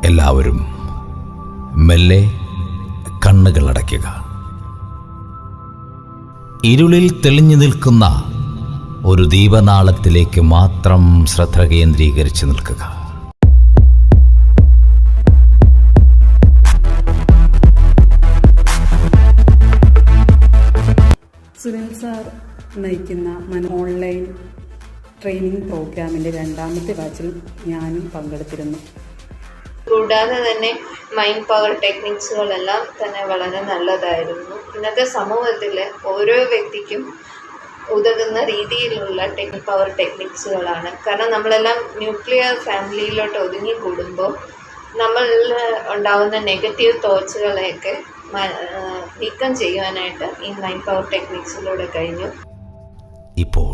എല്ലാവരും മെല്ലെ കണ്ണുകളടയ്ക്കുക. ഇരുളിൽ തെളിഞ്ഞു നിൽക്കുന്ന ഒരു ദീപനാളത്തിലേക്ക് മാത്രം ശ്രദ്ധ കേന്ദ്രീകരിച്ച് നിൽക്കുക. സുനിൽ സാർ നയിക്കുന്ന ഓൺലൈൻ ട്രെയിനിങ് പ്രോഗ്രാമിൻ്റെ 2ാമത്തെ ബാച്ചിൽ ഞാനും പങ്കെടുത്തിരുന്നു. കൂടാതെ തന്നെ മൈൻഡ് പവർ ടെക്നിക്സുകളെല്ലാം തന്നെ വളരെ നല്ലതായിരുന്നു. ഇന്നത്തെ സമൂഹത്തിൽ ഓരോ വ്യക്തിക്കും ഉതകുന്ന രീതിയിലുള്ള പവർ ടെക്നിക്സുകളാണ്. കാരണം നമ്മളെല്ലാം ന്യൂക്ലിയർ ഫാമിലിയിലോട്ട് ഒതുങ്ങിക്കൂടുമ്പോൾ നമ്മളിൽ ഉണ്ടാകുന്ന നെഗറ്റീവ് തോട്ട്സുകളെയൊക്കെ നീക്കം ചെയ്യുവാനായിട്ട് ഈ മൈൻഡ് പവർ ടെക്നിക്സിലൂടെ കഴിഞ്ഞു. ഇപ്പോൾ